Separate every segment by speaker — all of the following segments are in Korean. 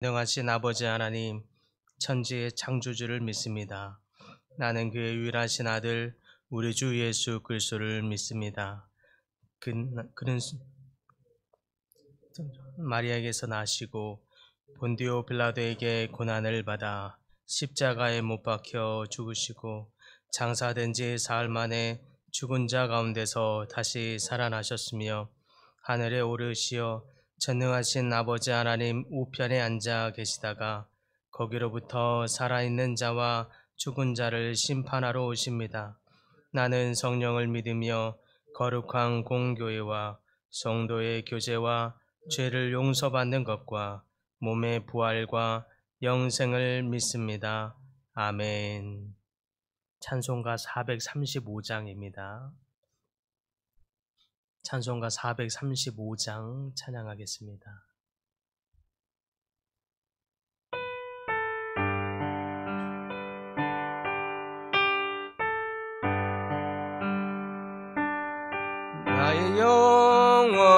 Speaker 1: 전능하신 아버지 하나님, 천지의 창조주를 믿습니다. 나는 그의 유일하신 아들 우리 주 예수 그리스도를 믿습니다. 그는 마리아에게서 나시고 본디오 빌라도에게 고난을 받아 십자가에 못 박혀 죽으시고 장사된 지 사흘 만에 죽은 자 가운데서 다시 살아나셨으며 하늘에 오르시어 전능하신 아버지 하나님 우편에 앉아 계시다가 거기로부터 살아있는 자와 죽은 자를 심판하러 오십니다. 나는 성령을 믿으며 거룩한 공교회와 성도의 교제와 죄를 용서받는 것과 몸의 부활과 영생을 믿습니다. 아멘. 찬송가 435장입니다. 찬송가 435장 찬양하겠습니다. 나의 영원하신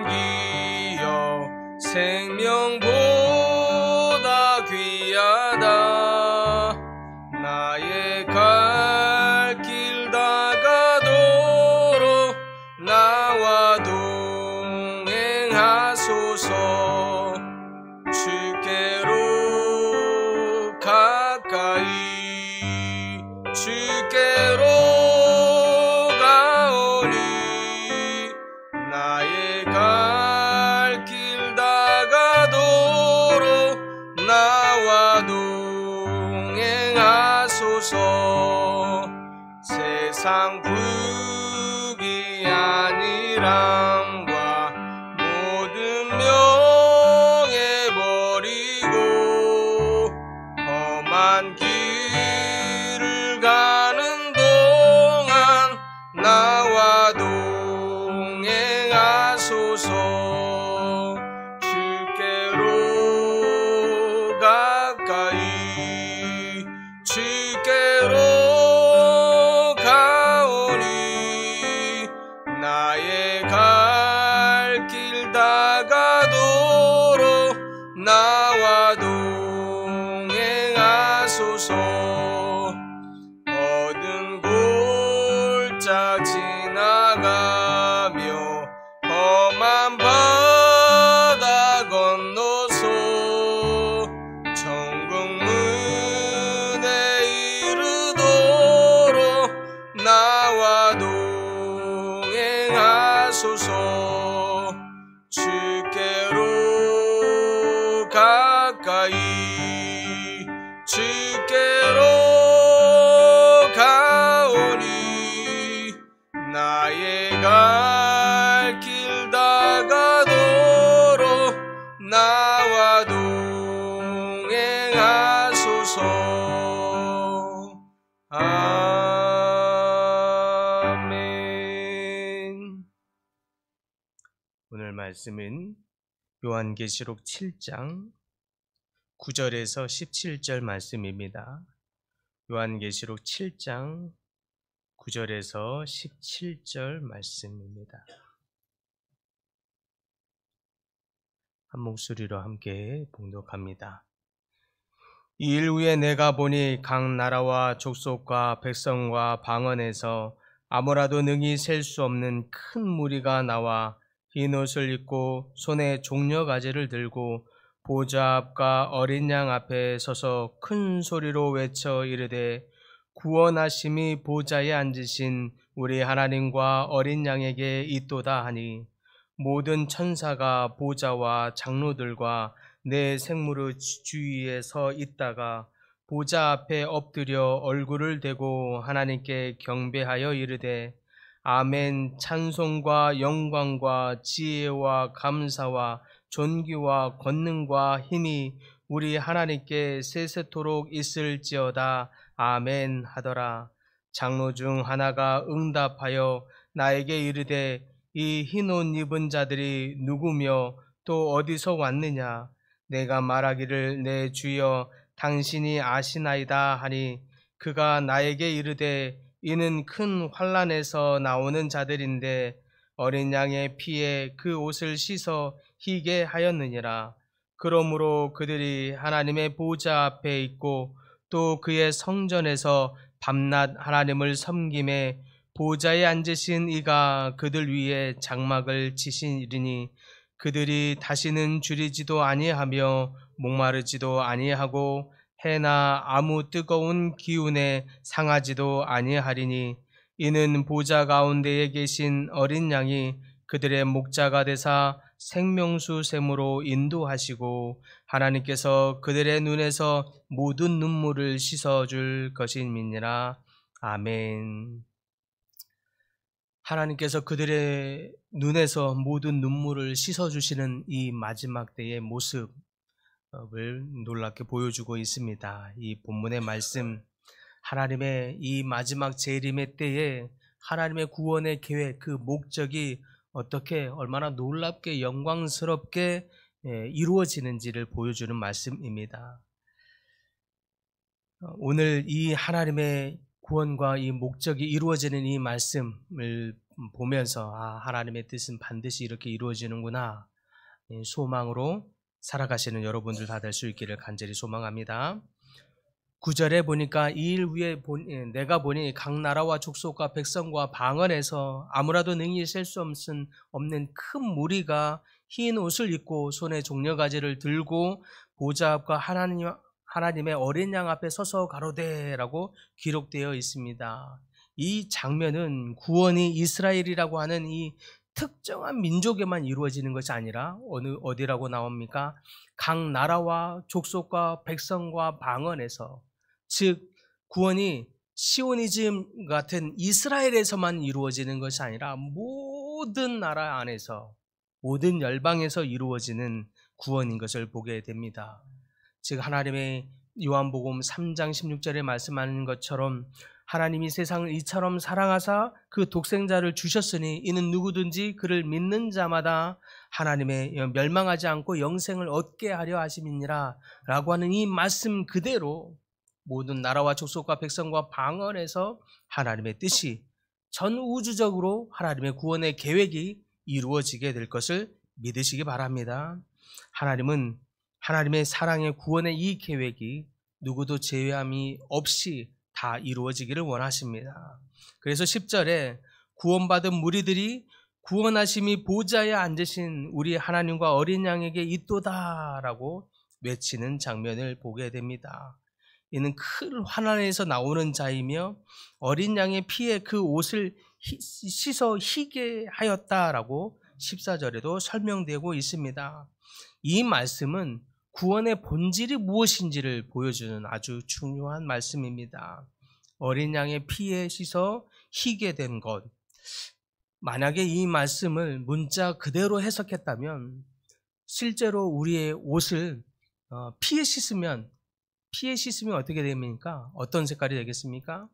Speaker 1: 기여 생명보다 귀하다. 나의 갈 길 다가도록 나와 동행하소서. 주께로 가까이 주께로 가오니 나의 갈 길 다가도록 나와 동행하소서. 세상 부귀 아니람과 모든 명예 버리고 험한 길을 가는 동안 나와 동행하소서. 주께로 가까이 주께로 가오니 나의 갈 길 다가도록 나와 동행하소서. 어두운 골짜 지나가며 험한 바다 건너서 천국 문에 이르도록 나와 동행하소서. 주께로 가까이 주께로 가오니 나의 갈 길 다가도록 나와 동행하소서. 아멘. 오늘 말씀은 요한계시록 7장 9절에서 17절 말씀입니다. 요한계시록 7장 9절에서 17절 말씀입니다. 한 목소리로 함께 봉독합니다. 이 일 후에 내가 보니 각 나라와 족속과 백성과 방언에서 아무라도 능히 셀 수 없는 큰 무리가 나와 흰 옷을 입고 손에 종려가지를 들고 보좌 앞과 어린 양 앞에 서서 큰 소리로 외쳐 이르되 구원하심이 보좌에 앉으신 우리 하나님과 어린 양에게 있도다 하니 모든 천사가 보좌와 장로들과 내 생물의 주위에 서 있다가 보좌 앞에 엎드려 얼굴을 대고 하나님께 경배하여 이르되 아멘. 찬송과 영광과 지혜와 감사와 존귀와 권능과 힘이 우리 하나님께 세세토록 있을지어다. 아멘 하더라. 장로 중 하나가 응답하여 나에게 이르되 이 흰 옷 입은 자들이 누구며 또 어디서 왔느냐? 내가 말하기를 내 주여 당신이 아시나이다 하니 그가 나에게 이르되 이는 큰 환난에서 나오는 자들인데 어린 양의 피에 그 옷을 씻어 희게 하였느니라. 그러므로 그들이 하나님의 보좌 앞에 있고 또 그의 성전에서 밤낮 하나님을 섬김에 보좌에 앉으신 이가 그들 위에 장막을 치시리니 그들이 다시는 줄이지도 아니하며 목마르지도 아니하고 해나 아무 뜨거운 기운에 상하지도 아니하리니 이는 보좌 가운데에 계신 어린 양이 그들의 목자가 되사 생명수 샘으로 인도하시고 하나님께서 그들의 눈에서 모든 눈물을 씻어줄 것임이니라. 아멘. 하나님께서 그들의 눈에서 모든 눈물을 씻어주시는 이 마지막 때의 모습을 놀랍게 보여주고 있습니다. 이 본문의 말씀, 하나님의 이 마지막 재림의 때에 하나님의 구원의 계획, 그 목적이 어떻게 얼마나 놀랍게 영광스럽게 이루어지는지를 보여주는 말씀입니다. 오늘 이 하나님의 구원과 이 목적이 이루어지는 이 말씀을 보면서 하나님의 뜻은 반드시 이렇게 이루어지는구나 소망으로 살아가시는 여러분들 다 될 수 있기를 간절히 소망합니다. 9절에 보니까 이 일 위에 내가 보니 각 나라와 족속과 백성과 방언에서 아무라도 능히 셀 수 없는 큰 무리가 흰 옷을 입고 손에 종려가지를 들고 보좌 앞과 하나님의 어린 양 앞에 서서 가로되라고 기록되어 있습니다. 이 장면은 구원이 이스라엘이라고 하는 이 특정한 민족에만 이루어지는 것이 아니라 어디라고 나옵니까? 각 나라와 족속과 백성과 방언에서, 즉 구원이 시오니즘 같은 이스라엘에서만 이루어지는 것이 아니라 모든 나라 안에서, 모든 열방에서 이루어지는 구원인 것을 보게 됩니다. 즉 하나님의 요한복음 3장 16절에 말씀하는 것처럼 하나님이 세상을 이처럼 사랑하사 그 독생자를 주셨으니 이는 누구든지 그를 믿는 자마다 하나님의 멸망하지 않고 영생을 얻게 하려 하심이니라 라고 하는 이 말씀 그대로 모든 나라와 족속과 백성과 방언에서 하나님의 뜻이 전 우주적으로 하나님의 구원의 계획이 이루어지게 될 것을 믿으시기 바랍니다. 하나님은 하나님의 사랑의 구원의 이 계획이 누구도 제외함이 없이 다 이루어지기를 원하십니다. 그래서 10절에 구원받은 무리들이 구원하심이 보좌에 앉으신 우리 하나님과 어린 양에게 있도다라고 외치는 장면을 보게 됩니다. 이는 큰 환난에서 나오는 자이며 어린 양의 피에 그 옷을 씻어 희게 하였다라고 14절에도 설명되고 있습니다. 이 말씀은 구원의 본질이 무엇인지를 보여주는 아주 중요한 말씀입니다. 어린 양의 피에 씻어 희게 된 것. 만약에 이 말씀을 문자 그대로 해석했다면 실제로 우리의 옷을 피에 씻으면 어떻게 됩니까? 어떤 색깔이 되겠습니까?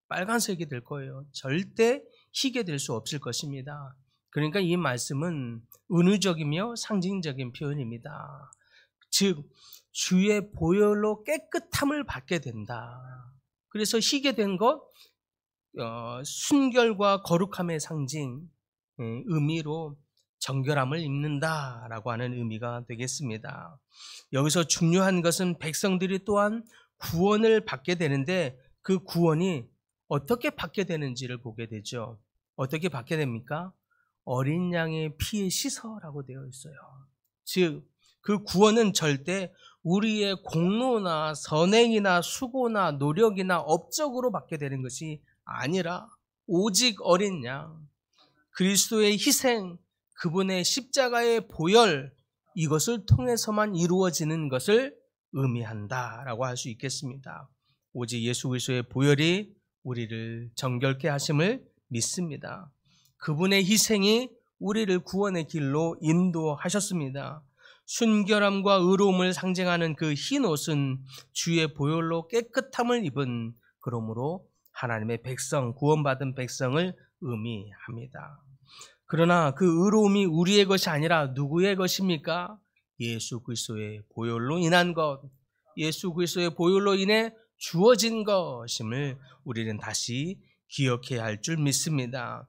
Speaker 1: 빨간색이 될 거예요. 절대 희게 될 수 없을 것입니다. 그러니까 이 말씀은 은유적이며 상징적인 표현입니다. 즉 주의 보혈로 깨끗함을 받게 된다. 그래서 희게 된 것, 순결과 거룩함의 상징, 의미로 정결함을 입는다라고 하는 의미가 되겠습니다. 여기서 중요한 것은 백성들이 또한 구원을 받게 되는데 그 구원이 어떻게 받게 되는지를 보게 되죠. 어떻게 받게 됩니까? 어린 양의 피에 씻어라고 되어 있어요. 즉 그 구원은 절대 우리의 공로나 선행이나 수고나 노력이나 업적으로 받게 되는 것이 아니라 오직 어린 양, 그리스도의 희생, 그분의 십자가의 보혈, 이것을 통해서만 이루어지는 것을 의미한다라고 할 수 있겠습니다. 오직 예수 그리스도의 보혈이 우리를 정결케 하심을 믿습니다. 그분의 희생이 우리를 구원의 길로 인도하셨습니다. 순결함과 의로움을 상징하는 그 흰 옷은 주의 보혈로 깨끗함을 입은, 그러므로 하나님의 백성, 구원받은 백성을 의미합니다. 그러나 그 의로움이 우리의 것이 아니라 누구의 것입니까? 예수 그리스도의 보혈로 인한 것, 예수 그리스도의 보혈로 인해 주어진 것임을 우리는 다시 기억해야 할 줄 믿습니다.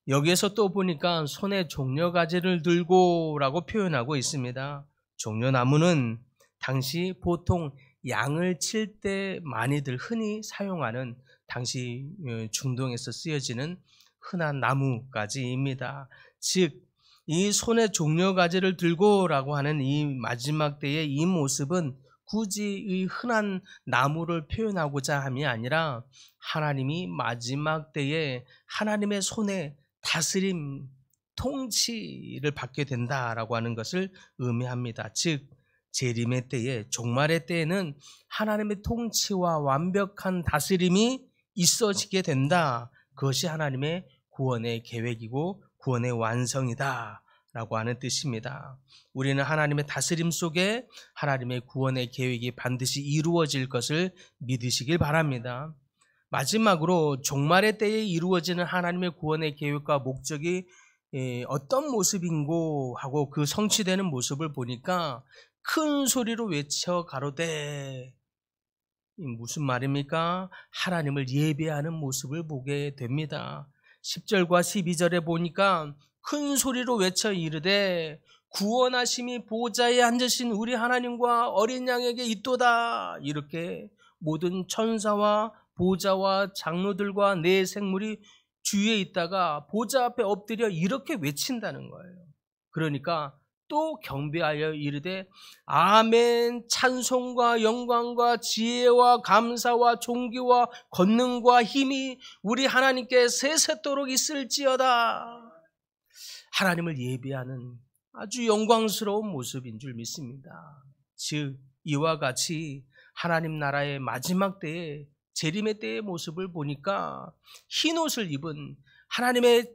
Speaker 1: 여기에서 또 보니까 손에 종려가지를 들고라고 표현하고 있습니다. 종려나무는 당시 보통 양을 칠 때 많이들 흔히 사용하는 당시 중동에서 쓰여지는 흔한 나무가지입니다. 즉, 이 손에 종려가지를 들고라고 하는 이 마지막 때의 이 모습은 굳이 이 흔한 나무를 표현하고자 함이 아니라 하나님이 마지막 때에 하나님의 손에 다스림, 통치를 받게 된다라고 하는 것을 의미합니다. 즉, 재림의 때에, 종말의 때에는 하나님의 통치와 완벽한 다스림이 있어지게 된다. 그것이 하나님의 구원의 계획이고 구원의 완성이다 라고 하는 뜻입니다. 우리는 하나님의 다스림 속에 하나님의 구원의 계획이 반드시 이루어질 것을 믿으시길 바랍니다. 마지막으로 종말의 때에 이루어지는 하나님의 구원의 계획과 목적이 어떤 모습인고 하고 그 성취되는 모습을 보니까 큰 소리로 외쳐 가로되, 무슨 말입니까? 하나님을 예배하는 모습을 보게 됩니다. 10절과 12절에 보니까 큰 소리로 외쳐 이르되 구원하심이 보좌에 앉으신 우리 하나님과 어린 양에게 있도다. 이렇게 모든 천사와 보좌와 장로들과 내 생물이 주위에 있다가 보좌 앞에 엎드려 이렇게 외친다는 거예요. 그러니까 또 경배하여 이르되 아멘, 찬송과 영광과 지혜와 감사와 존귀와 권능과 힘이 우리 하나님께 세세토록 있을지어다. 하나님을 예배하는 아주 영광스러운 모습인 줄 믿습니다. 즉, 이와 같이 하나님 나라의 마지막 때에, 재림의 때의 모습을 보니까 흰옷을 입은, 하나님의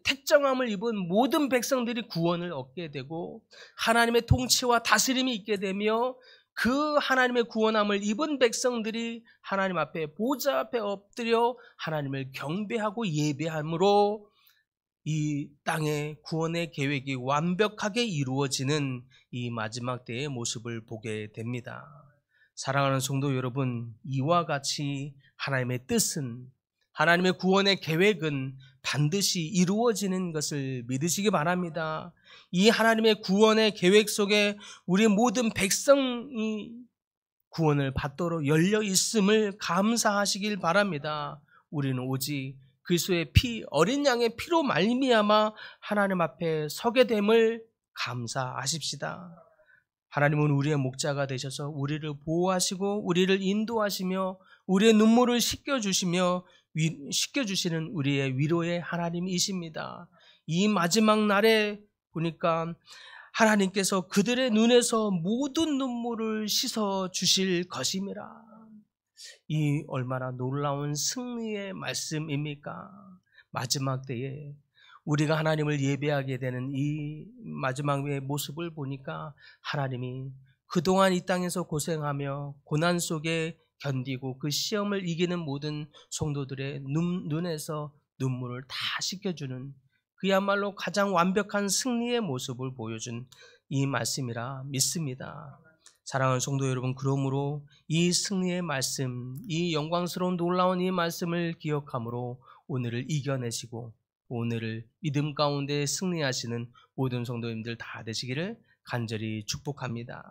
Speaker 1: 택정함을 입은 모든 백성들이 구원을 얻게 되고 하나님의 통치와 다스림이 있게 되며 그 하나님의 구원함을 입은 백성들이 하나님 앞에, 보좌 앞에 엎드려 하나님을 경배하고 예배함으로 이 땅의 구원의 계획이 완벽하게 이루어지는 이 마지막 때의 모습을 보게 됩니다. 사랑하는 성도 여러분, 이와 같이 하나님의 뜻은, 하나님의 구원의 계획은 반드시 이루어지는 것을 믿으시기 바랍니다. 이 하나님의 구원의 계획 속에 우리 모든 백성이 구원을 받도록 열려 있음을 감사하시길 바랍니다. 우리는 오직 그리스도의 피, 어린 양의 피로 말미암아 하나님 앞에 서게 됨을 감사하십시다. 하나님은 우리의 목자가 되셔서 우리를 보호하시고 우리를 인도하시며 우리의 눈물을 씻겨주시는 우리의 위로의 하나님이십니다. 이 마지막 날에 보니까 하나님께서 그들의 눈에서 모든 눈물을 씻어주실 것임이라. 이 얼마나 놀라운 승리의 말씀입니까? 마지막 때에 우리가 하나님을 예배하게 되는 이 마지막의 모습을 보니까 하나님이 그동안 이 땅에서 고생하며 고난 속에 견디고 그 시험을 이기는 모든 성도들의 눈에서 눈물을 다 씻겨주는 그야말로 가장 완벽한 승리의 모습을 보여준 이 말씀이라 믿습니다. 사랑하는 성도 여러분, 그러므로 이 승리의 말씀, 이 영광스러운 놀라운 이 말씀을 기억함으로 오늘을 이겨내시고 오늘을 믿음 가운데 승리하시는 모든 성도님들 다 되시기를 간절히 축복합니다.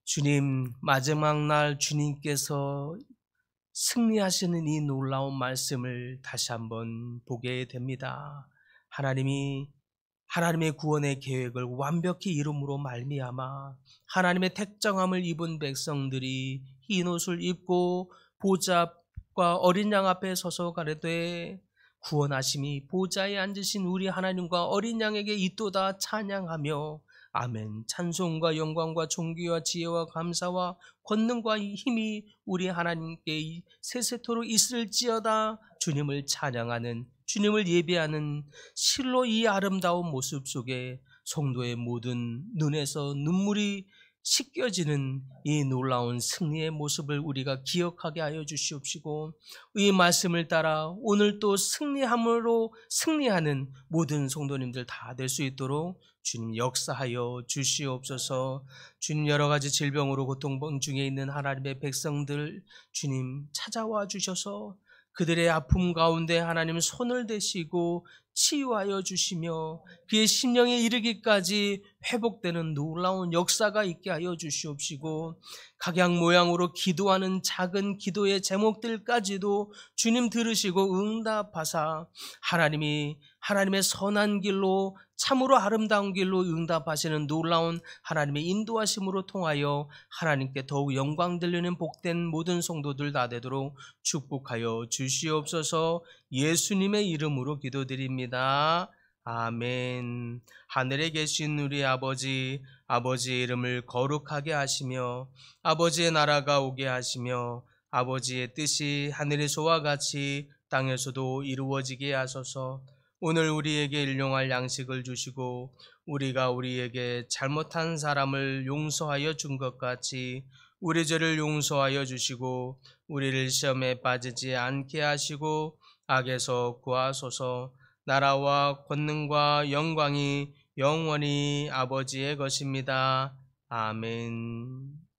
Speaker 1: 주님, 마지막 날 주님께서 승리하시는 이 놀라운 말씀을 다시 한번 보게 됩니다. 하나님의 구원의 계획을 완벽히 이룸으로 말미암아 하나님의 택정함을 입은 백성들이 흰 옷을 입고 보좌과 어린 양 앞에 서서 가로되 구원하심이 보좌에 앉으신 우리 하나님과 어린 양에게 있도다 찬양하며 아멘, 찬송과 영광과 존귀와 지혜와 감사와 권능과 힘이 우리 하나님께 세세토록 있을지어다. 주님을 찬양하는, 주님을 예배하는 실로 이 아름다운 모습 속에 성도의 모든 눈에서 눈물이 씻겨지는 이 놀라운 승리의 모습을 우리가 기억하게 하여 주시옵시고 이 말씀을 따라 오늘 또 승리함으로 승리하는 모든 성도님들 다 될 수 있도록 주님 역사하여 주시옵소서. 주님, 여러 가지 질병으로 고통 중에 있는 하나님의 백성들 주님 찾아와 주셔서 그들의 아픔 가운데 하나님 손을 대시고 치유하여 주시며 그의 심령에 이르기까지 회복되는 놀라운 역사가 있게 하여 주시옵시고, 각양 모양으로 기도하는 작은 기도의 제목들까지도 주님 들으시고 응답하사 하나님이 하나님의 선한 길로, 참으로 아름다운 길로 응답하시는 놀라운 하나님의 인도하심으로 통하여 하나님께 더욱 영광 들리는 복된 모든 성도들 다 되도록 축복하여 주시옵소서. 예수님의 이름으로 기도드립니다. 아멘. 하늘에 계신 우리 아버지, 아버지의 이름을 거룩하게 하시며 아버지의 나라가 오게 하시며 아버지의 뜻이 하늘에서와 같이 땅에서도 이루어지게 하소서. 오늘 우리에게 일용할 양식을 주시고 우리가 우리에게 잘못한 사람을 용서하여 준 것 같이 우리 죄를 용서하여 주시고 우리를 시험에 빠지지 않게 하시고 악에서 구하소서. 나라와 권능과 영광이 영원히 아버지의 것입니다. 아멘.